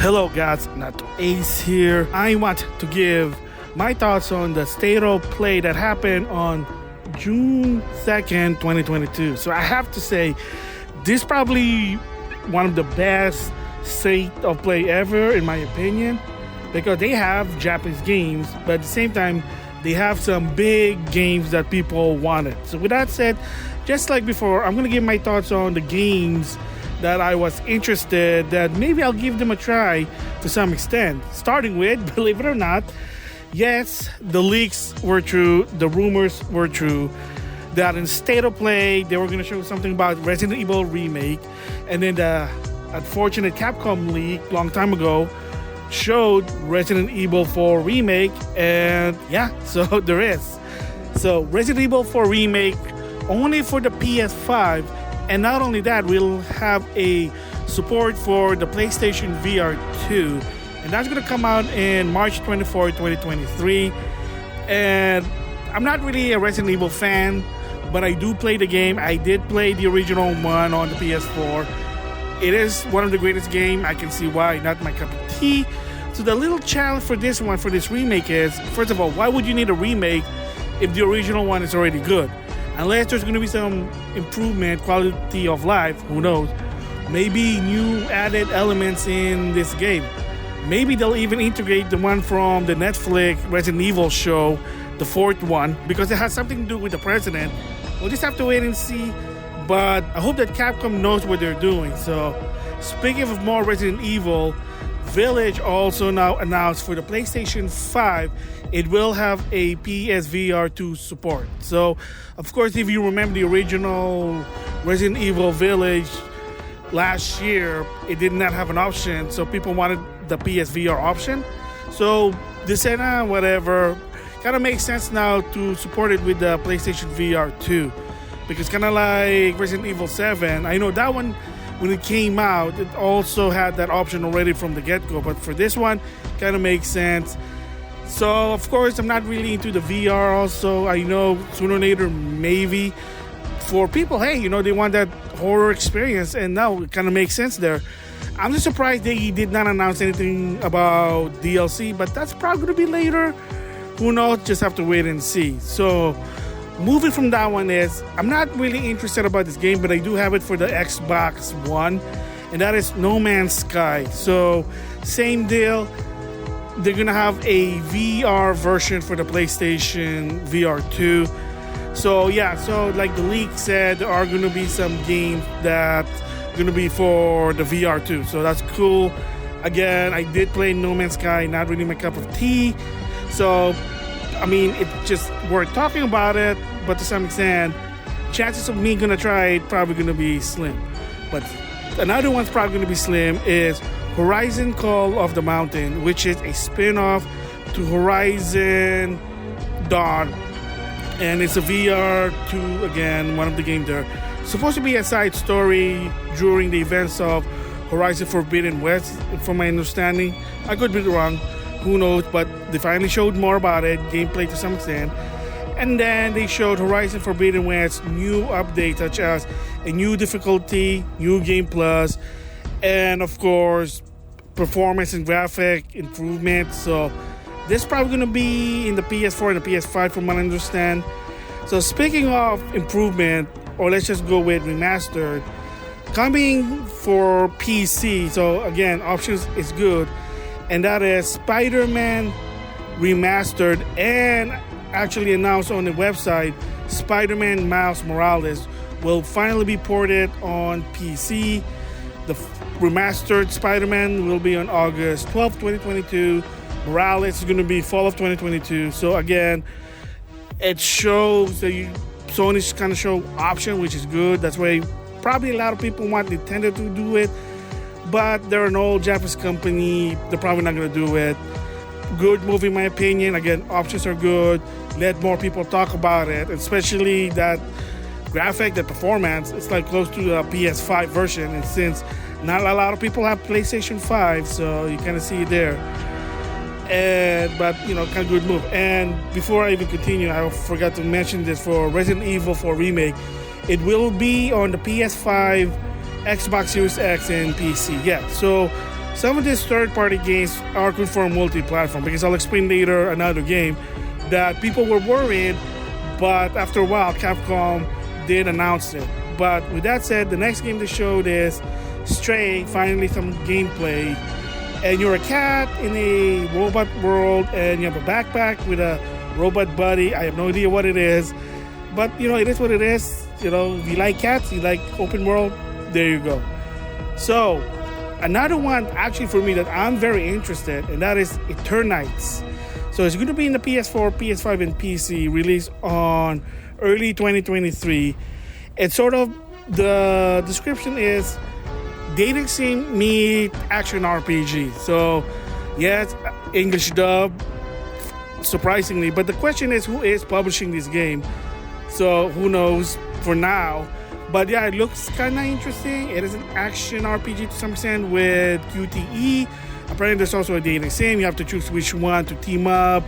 Hello guys, NautoAce here. I want to give my thoughts on the state of play that happened on June 2nd, 2022. So I have to say, this is probably one of the best state of play ever in my opinion, because they have Japanese games, but at the same time, they have some big games that people wanted. So with that said, just like before, I'm going to give my thoughts on the games that I was interested, that maybe I'll give them a try to some extent. Starting with, believe it or not, yes, the leaks were true, the rumors were true, that in State of Play, they were going to show something about Resident Evil Remake, and then the unfortunate Capcom leak long time ago showed Resident Evil 4 Remake, and yeah, so there is. So Resident Evil 4 Remake only for the PS5, and not only that, we'll have a support for the PlayStation VR 2, and that's going to come out in March 24, 2023. And I'm not really a Resident Evil fan, but I do play the game. I did play the original one on the PS4. It is one of the greatest games. I can see why, not my cup of tea. So the little challenge for this one, for this remake is, first of all, why would you need a remake if the original one is already good? Unless there's going to be some improvement, quality of life, who knows? Maybe new added elements in this game. Maybe they'll even integrate the one from the Netflix Resident Evil show, the fourth one, because it has something to do with the president. We'll just have to wait and see. But I hope that Capcom knows what they're doing. So, speaking of more Resident Evil, Village also now announced for the PlayStation 5, it will have a PSVR 2 support. So, of course, if you remember the original Resident Evil Village last year, it did not have an option. So, people wanted the PSVR option. So, they said, whatever. Kind of makes sense now to support it with the PlayStation VR 2. Because kind of like Resident Evil 7, I know that one, when it came out, it also had that option already from the get-go. But for this one, kind of makes sense. So, of course, I'm not really into the VR also. I know sooner or later, maybe. For people, hey, they want that horror experience. And now it kind of makes sense there. I'm just surprised they did not announce anything about DLC. But that's probably going to be later. Who knows? Just have to wait and see. So, moving from that one is, I'm not really interested about this game, but I do have it for the Xbox One, and that is No Man's Sky. So, same deal. They're going to have a VR version for the PlayStation VR 2. So, yeah, so like the leak said, there are going to be some games that are going to be for the VR 2. So, that's cool. Again, I did play No Man's Sky, not really my cup of tea. So, I mean, it's just worth talking about it, but to some extent, chances of me gonna try it probably gonna be slim. But another one's probably gonna be slim is Horizon Call of the Mountain, which is a spin-off to Horizon Dawn, and it's a VR 2 again, one of the games there. Supposed to be a side story during the events of Horizon Forbidden West, from my understanding. I could be wrong. Who knows, but they finally showed more about it, gameplay to some extent. And then they showed Horizon Forbidden West's new updates, such as a new difficulty, new game plus, and of course, performance and graphic improvement. So this is probably going to be in the PS4 and the PS5 from what I understand. So speaking of improvement, or let's just go with Remastered, coming for PC. So again, options is good. And that is Spider-Man Remastered, and actually announced on the website, Spider-Man Miles Morales will finally be ported on PC. The remastered Spider-Man will be on August 12, 2022. Morales is going to be fall of 2022. So again, it shows that Sony's kind of show option, which is good. That's why probably a lot of people want Nintendo to do it. But they're an old Japanese company. They're probably not going to do it. Good movie, in my opinion. Again, options are good. Let more people talk about it. Especially that graphic, that performance. It's like close to the PS5 version. And since not a lot of people have PlayStation 5, so you kind of see it there. But, kind of good move. And before I even continue, I forgot to mention this for Resident Evil 4 Remake. It will be on the PS5, Xbox Series X, and PC. Yeah, so some of these third-party games are good for multi-platform, because I'll explain later another game that people were worried, but after a while Capcom did announce it. But with that said, the next game they showed is Stray, finally some gameplay. And you're a cat in a robot world, and you have a backpack with a robot buddy. I have no idea what it is, but it is what it is. If you like cats, you like open world, there you go. So another one actually for me that I'm very interested, and that is Eternites. So it's going to be in the PS4, PS5, and PC, released on early 2023. It's sort of, the description is dating sim meet action RPG. So yes, English dub, surprisingly. But the question is, who is publishing this game? So who knows for now. But yeah, it looks kind of interesting. It is an action RPG to some extent with QTE. Apparently there's also a dating sim. You have to choose which one to team up.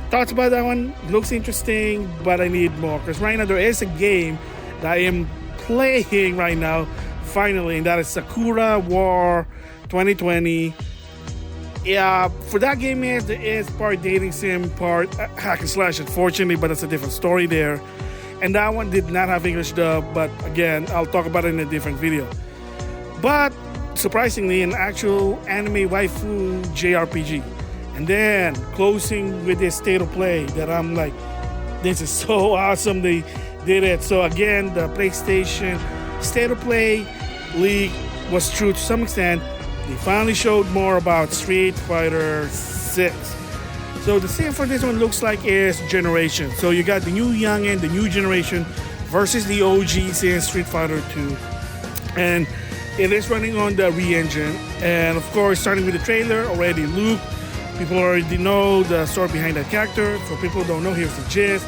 Thoughts about that one? Looks interesting, but I need more. Because right now there is a game that I am playing right now, finally, and that is Sakura War 2020. Yeah, for that game, there is part dating sim, part hack and slash, unfortunately, but it's a different story there. And that one did not have English dub, but again, I'll talk about it in a different video. But surprisingly, an actual anime waifu JRPG. And then closing with this state of play that I'm like, this is so awesome they did it. So again, the PlayStation state of play leak was true to some extent. They finally showed more about Street Fighter 6. So the same for this one looks like is Generation. So you got the new youngin, the new generation versus the OG since Street Fighter 2. And it is running on the re-engine. And of course, starting with the trailer, already Luke. People already know the story behind that character. For people who don't know, here's the gist.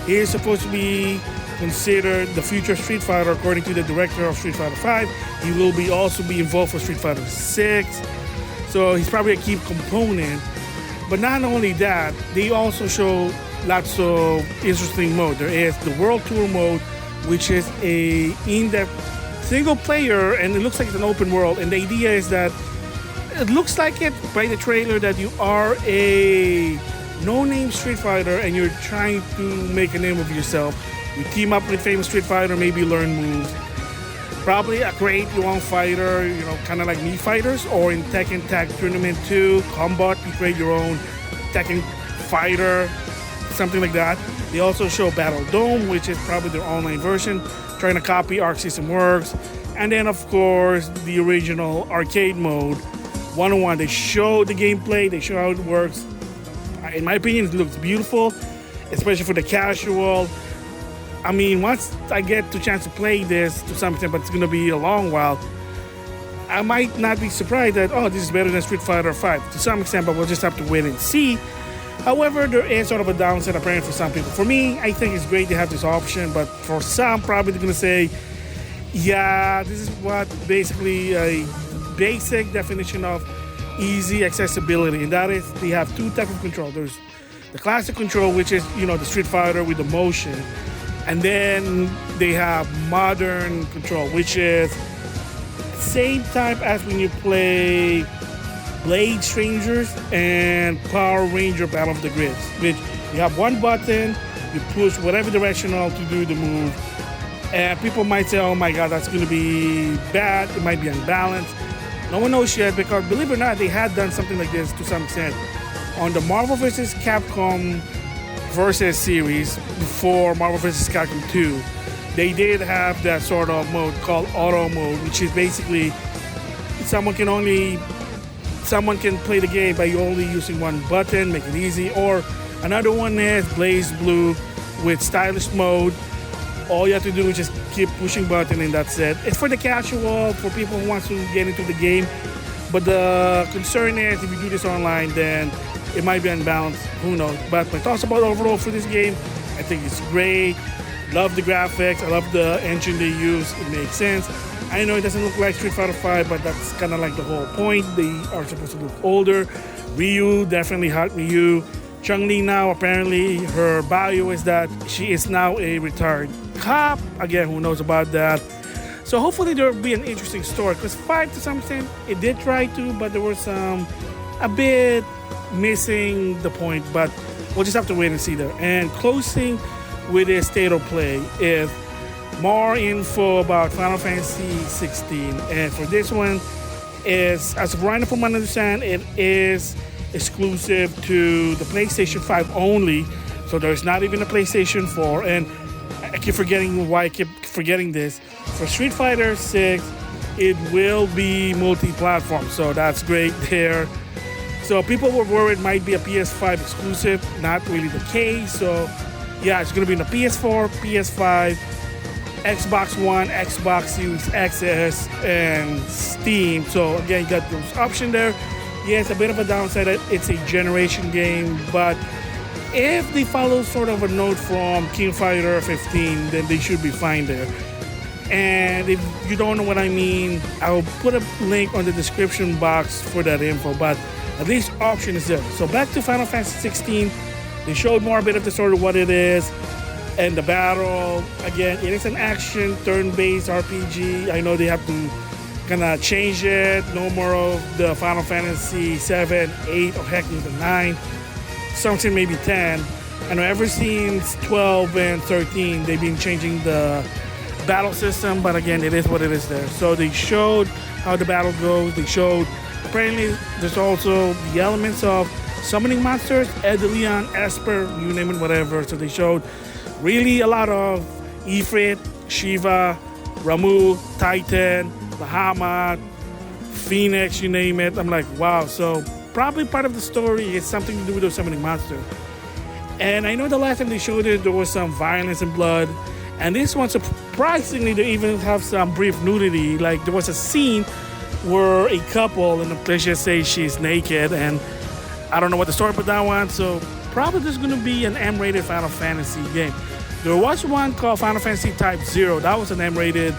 He is supposed to be considered the future Street Fighter according to the director of Street Fighter 5. He will also be involved for Street Fighter 6. So he's probably a key component. But not only that, they also show lots of interesting mode. There is the World Tour mode, which is a in-depth single player, and it looks like it's an open world. And the idea is that it looks like it by the trailer that you are a no-name Street Fighter and you're trying to make a name of yourself. You team up with famous Street Fighter, maybe learn moves. Probably create your own fighter, kind of like Mii Fighters, or in Tekken Tag Tournament 2, Combat, you create your own Tekken fighter, something like that. They also show Battle Dome, which is probably their online version, trying to copy Arc System Works. And then, of course, the original arcade mode, 101. They show the gameplay, they show how it works. In my opinion, it looks beautiful, especially for the casual. I mean, once I get the chance to play this to some extent, but it's going to be a long while, I might not be surprised that, this is better than Street Fighter 5 to some extent, but we'll just have to wait and see. However, there is sort of a downside apparently for some people. For me, I think it's great to have this option, but for some, probably they're going to say, yeah, this is what basically a basic definition of easy accessibility, and that is they have two types of control. There's the classic control, which is the Street Fighter with the motion, and then they have modern control, which is same type as when you play Blade Strangers and Power Ranger Battle of the Grids, which you have one button, you push whatever directional to do the move, and people might say, oh my god, that's going to be bad, it might be unbalanced. No one knows yet, because believe it or not, they had done something like this to some extent on the Marvel vs. Capcom Versus series before Marvel vs. Capcom 2. They did have that sort of mode called auto mode, which is basically someone can play the game by only using one button, make it easy. Or another one is Blaze Blue with stylish mode. All you have to do is just keep pushing button and that's it. It's for the casual, for people who want to get into the game. But the concern is if you do this online, then it might be unbalanced. Who knows? But my thoughts about overall for this game, I think it's great. Love the graphics. I love the engine they use. It makes sense. I know it doesn't look like Street Fighter 5, but that's kind of like the whole point. They are supposed to look older. Ryu, definitely hot Ryu. Chun-Li now, apparently, her bio is that she is now a retired cop. Again, who knows about that? So hopefully there will be an interesting story. Because 5, to some extent, it did try to, but there were some a bit missing the point. But we'll just have to wait and see there. And closing with a state of play is more info about Final Fantasy 16. And for this one, is as of right now, from what I understand, it is exclusive to the PlayStation 5 only. So there's not even a PlayStation 4. And I keep forgetting why I keep forgetting this. For Street Fighter 6, it will be multi-platform. So that's great there. So people were worried it might be a PS5 exclusive. Not really the case. So yeah, it's going to be in the PS4, PS5, Xbox One, Xbox Series XS, and Steam. So again, you got those options there. Yeah, it's a bit of a downside that it's a generation game, but if they follow sort of a note from King Fighter 15, then they should be fine there. And if you don't know what I mean, I'll put a link on the description box for that info, but at least option is there. So back to Final Fantasy 16, they showed more a bit of the story of what it is. And the battle, again, it is an action, turn-based RPG. I know they have to kind of change it. No more of the Final Fantasy 7, 8, or heck, even 9. Something maybe 10. I know ever since 12 and 13, they've been changing the battle system. But again, it is what it is there. So they showed how the battle goes. They showed, apparently, there's also the elements of summoning monsters, Edelion, Esper, you name it, whatever. So they showed really a lot of Ifrit, Shiva, Ramu, Titan, Bahamut, Phoenix, you name it. I'm like, wow. So probably part of the story is something to do with those summoning monsters. And I know the last time they showed it, there was some violence and blood. And this one, surprisingly, they even have some brief nudity. Like there was a scene where a couple, and let's just say she's naked, and I don't know what the story about that one. So probably there's going to be an M-rated Final Fantasy game. There was one called Final Fantasy Type 0. That was an M-rated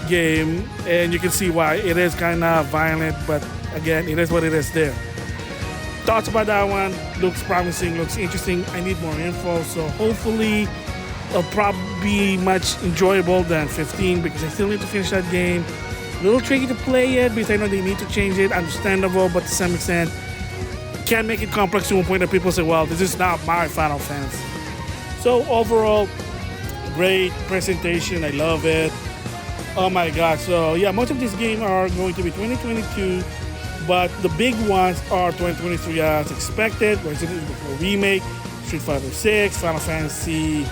game, and you can see why. It is kind of violent, but again, it is what it is there. Thoughts about that one? Looks promising, looks interesting. I need more info, so hopefully it'll probably be much enjoyable than 15 because I still need to finish that game. A little tricky to play it because I know they need to change it. Understandable, but to some extent, can't make it complex to a point that people say, well, this is not my Final Fantasy. So overall, great presentation. I love it. Oh my god. So yeah, most of these games are going to be 2022, but the big ones are 2023 as expected. Resident Evil 4 Remake, Street Fighter 6, Final Fantasy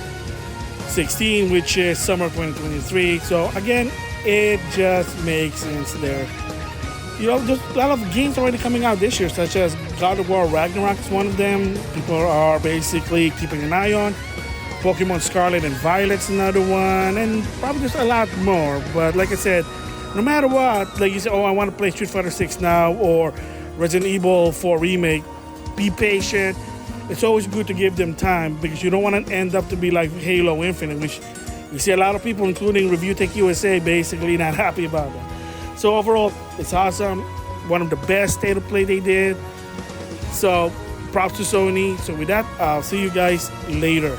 16, which is summer 2023. So again, it just makes sense there. You know, there's a lot of games already coming out this year, such as God of War Ragnarok is one of them. People are basically keeping an eye on. Pokemon Scarlet and Violet's another one, and probably just a lot more. But like I said, no matter what, like you say, oh, I want to play Street Fighter 6 now or Resident Evil 4 Remake, be patient. It's always good to give them time because you don't want to end up to be like Halo Infinite, which you see a lot of people, including Review Tech USA, basically not happy about that. So overall, it's awesome. One of the best state of play they did. So props to Sony. So with that, I'll see you guys later.